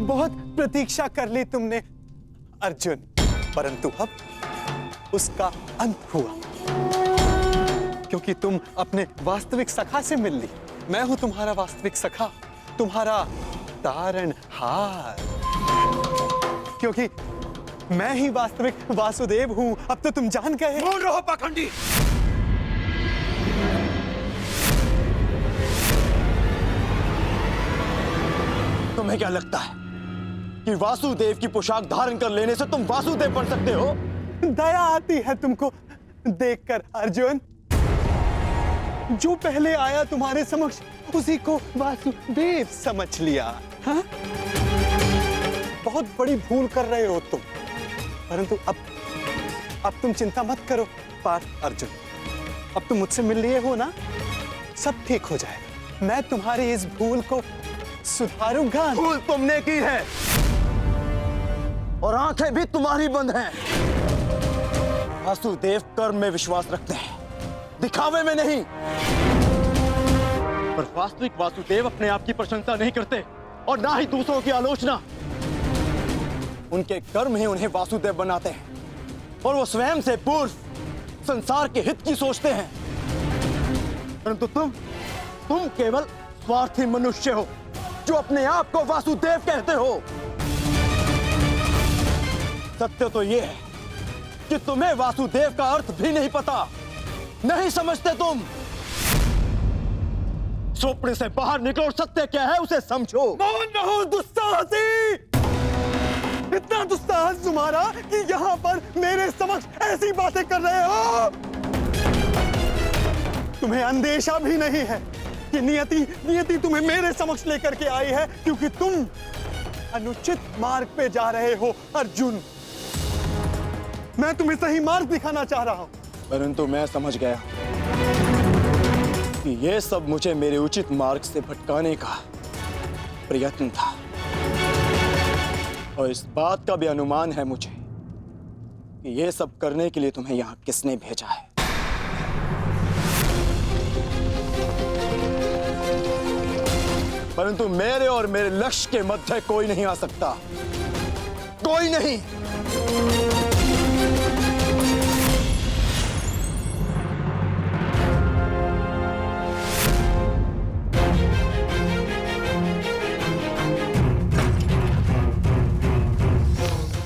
बहुत प्रतीक्षा कर ली तुमने अर्जुन, परंतु अब उसका अंत हुआ, क्योंकि तुम अपने वास्तविक सखा से मिल ली। मैं हूं तुम्हारा वास्तविक सखा, तुम्हारा तारणहार, क्योंकि मैं ही वास्तविक वासुदेव हूं। अब तो तुम जान गए। मौन रहो पाखंडी। तुम्हें क्या लगता है कि वासुदेव की पोशाक धारण कर लेने से तुम वासुदेव बन सकते हो? दया आती है तुमको देखकर अर्जुन। जो पहले आया तुम्हारे समक्ष उसी को वासुदेव समझ लिया। हाँ? बहुत बड़ी भूल कर रहे हो तुम, परंतु अब तुम चिंता मत करो पार्थ अर्जुन। अब तुम मुझसे मिल लिए हो ना, सब ठीक हो जाएगा। मैं तुम्हारी इस भूल को सुधारूंगा। भूल तुमने की है और आंखें भी तुम्हारी बंद हैं। वासुदेव कर्म में विश्वास रखते हैं, दिखावे में नहीं। पर वास्तविक वासुदेव अपने आप की प्रशंसा नहीं करते और ना ही दूसरों की आलोचना। उनके कर्म ही उन्हें वासुदेव बनाते हैं और वो स्वयं से पूर्व संसार के हित की सोचते हैं। परंतु तुम केवल स्वार्थी मनुष्य हो जो अपने आप को वासुदेव कहते हो। सत्य तो यह है कि तुम्हें वासुदेव का अर्थ भी नहीं पता, नहीं समझते तुम। स्वप्न से बाहर निकलो और सत्य क्या है उसे समझो। मौन रहो दुस्साहसी। इतना दुस्साहस तुम्हारा कि यहाँ पर मेरे समक्ष ऐसी बातें कर रहे हो। तुम्हें अंदेशा भी नहीं है कि नियति तुम्हें मेरे समक्ष लेकर के आई है, क्योंकि तुम अनुचित मार्ग पे जा रहे हो अर्जुन। मैं तुम्हें सही मार्ग दिखाना चाह रहा हूं। परंतु मैं समझ गया कि यह सब मुझे मेरे उचित मार्ग से भटकाने का प्रयत्न था, और इस बात का भी अनुमान है मुझे कि यह सब करने के लिए तुम्हें यहां किसने भेजा है। परंतु मेरे और मेरे लक्ष्य के मध्य कोई नहीं आ सकता, कोई नहीं।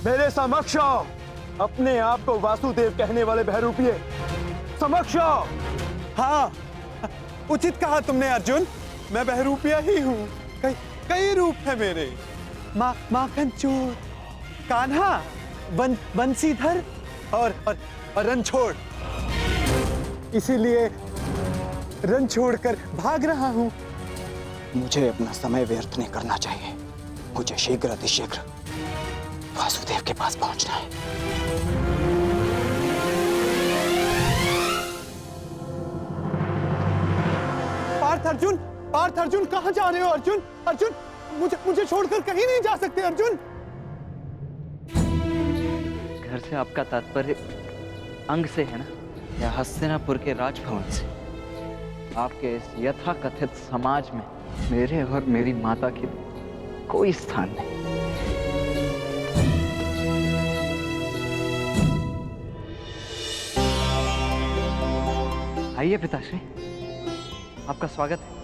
मेरे समक्ष आओ, अपने आप को वासुदेव कहने वाले बहरूपिये, समक्ष आओ। हाँ, उचित कहा तुमने अर्जुन। मैं बहरूपिया ही हूँ। कई रूप है मेरे। माखन चोर, कान्हा, बंसीधर और रणछोड़। इसीलिए रन छोड़कर भाग रहा हूँ। मुझे अपना समय व्यर्थ नहीं करना चाहिए। मुझे शीघ्र अतिशीघ्र वासुदेव के पास पहुंचना है। पार्थ अर्जुन कहां जा रहे हो अर्जुन? अर्जुन, मुझे छोड़कर कहीं नहीं जा सकते अर्जुन। घर से आपका तात्पर्य अंग से है ना, या हस्तिनापुर के राजभवन से? आपके इस यथाकथित समाज में मेरे और मेरी माता की कोई स्थान नहीं। आइए पिताश्री, आपका स्वागत है।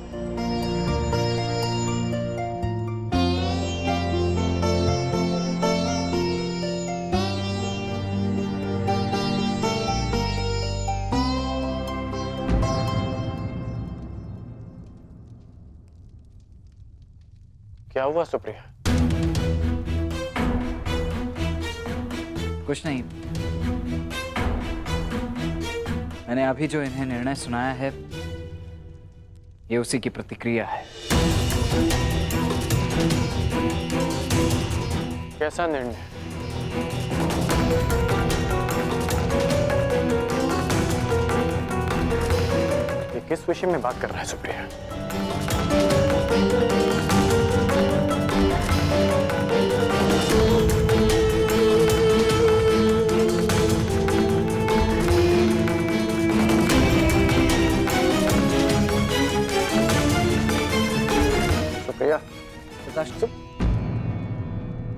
क्या हुआ सुप्रिया? कुछ नहीं, मैंने अभी जो इन्हें निर्णय सुनाया है ये उसी की प्रतिक्रिया है। कैसा निर्णय? ये किस विषय में बात कर रहा है सुप्रिया?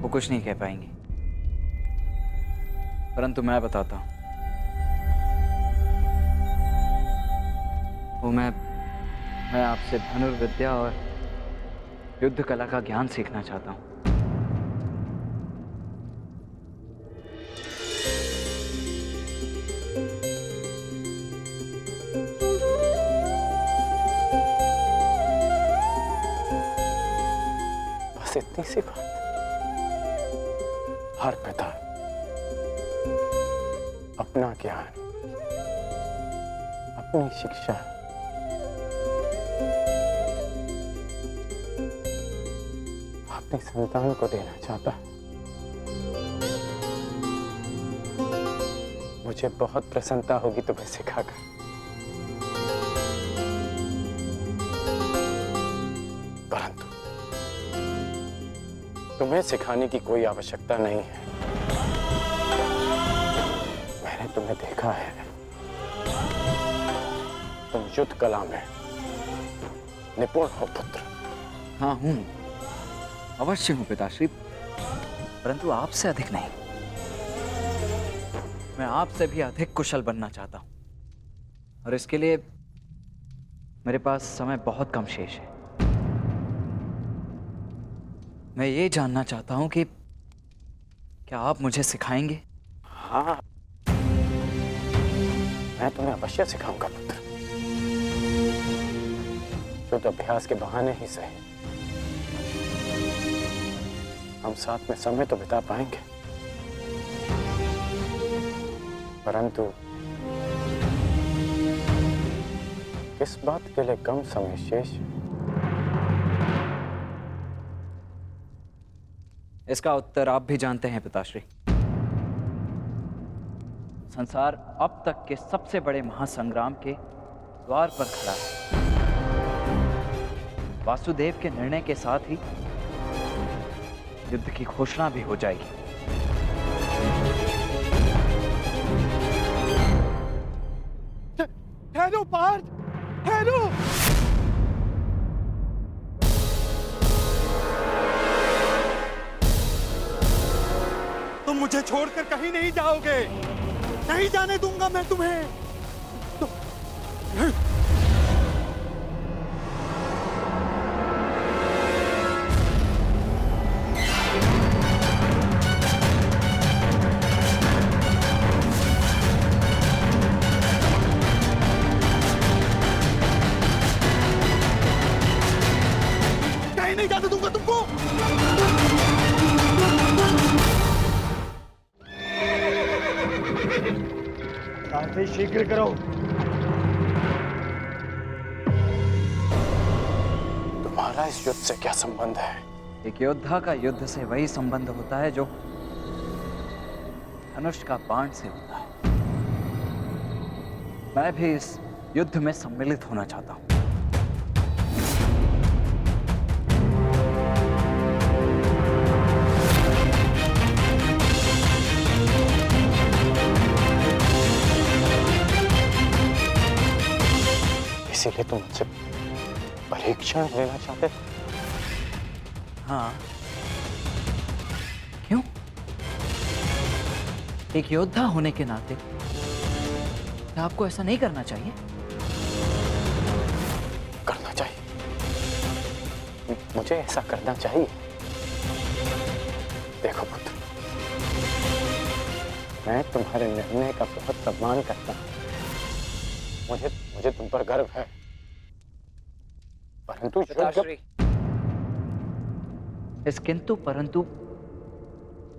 वो कुछ नहीं कह पाएंगी, परंतु मैं बताता हूं। वो मैं आपसे धनुर्विद्या और युद्ध कला का ज्ञान सीखना चाहता हूं। बस इतनी सी बात। हर पिता अपना ज्ञान, अपनी शिक्षा अपने संतान को देना चाहता है। मुझे बहुत प्रसन्नता होगी तुम्हें सिखाकर। परंतु तुम्हें सिखाने की कोई आवश्यकता नहीं है। मैंने तुम्हें देखा है, तुम युद्ध कला में निपुण हो पुत्र। हाँ हूं, अवश्य हूं पिताश्री, परंतु आपसे अधिक नहीं। मैं आपसे भी अधिक कुशल बनना चाहता हूं, और इसके लिए मेरे पास समय बहुत कम शेष है। मैं ये जानना चाहता हूं कि क्या आप मुझे सिखाएंगे? हाँ, मैं तुम्हें अवश्य सिखाऊंगा पुत्र। युद्ध अभ्यास के बहाने ही सही, हम साथ में समय तो बिता पाएंगे, परंतु किस बात के लिए कम समय शेष? इसका उत्तर आप भी जानते हैं पिताश्री। संसार अब तक के सबसे बड़े महासंग्राम के द्वार पर खड़ा है। वासुदेव के निर्णय के साथ ही युद्ध की घोषणा भी हो जाएगी। ठहरो पार्थ, ठहरो। तुम मुझे छोड़कर कहीं नहीं जाओगे, नहीं जाने दूंगा मैं तुम्हें। कहीं नहीं जाने दूंगा तुमको। शीघ्र करो। तुम्हारा इस युद्ध से क्या संबंध है? एक योद्धा का युद्ध से वही संबंध होता है जो धनुष का बाण से होता है। मैं भी इस युद्ध में सम्मिलित होना चाहता हूं। इसीलिए तुम मुझसे परीक्षण लेना चाहते थे? हाँ, क्यों? एक योद्धा होने के नाते क्या आपको ऐसा नहीं करना चाहिए? करना चाहिए, मुझे ऐसा करना चाहिए। देखो पुत्र, मैं तुम्हारे निर्णय का बहुत सम्मान करता हूं। मुझे तुम पर गर्व है, परंतु इस किंतु परंतु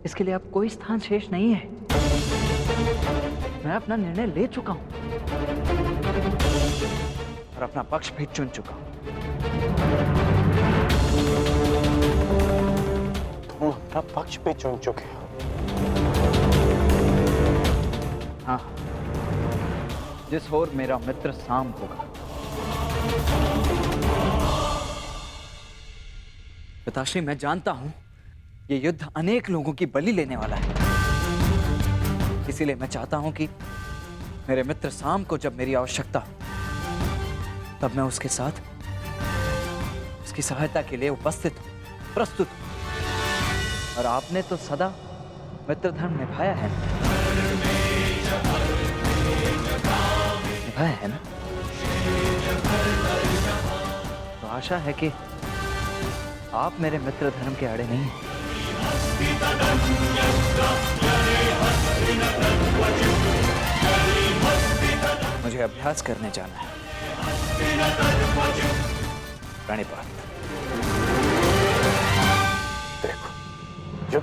इसके लिए अब कोई स्थान शेष नहीं है। मैं अपना निर्णय ले चुका हूं और अपना पक्ष भी चुन चुका हूं। तुम अपना पक्ष भी चुन चुके हो? हाँ, जिस ओर मेरा मित्र साम होगा। पिताश्री, मैं जानता हूं ये युद्ध अनेक लोगों की बलि लेने वाला है, इसीलिए मैं चाहता हूं कि मेरे मित्र साम को जब मेरी आवश्यकता हो तब मैं उसके साथ उसकी सहायता के लिए उपस्थित हूं, प्रस्तुत हूं। और आपने तो सदा मित्र धर्म निभाया है ना? निभाया है ना? तो आशा है कि आप मेरे मित्र धर्म के आड़े नहीं हैं। मुझे अभ्यास करने जाना है। प्रणिपात। देखो, जो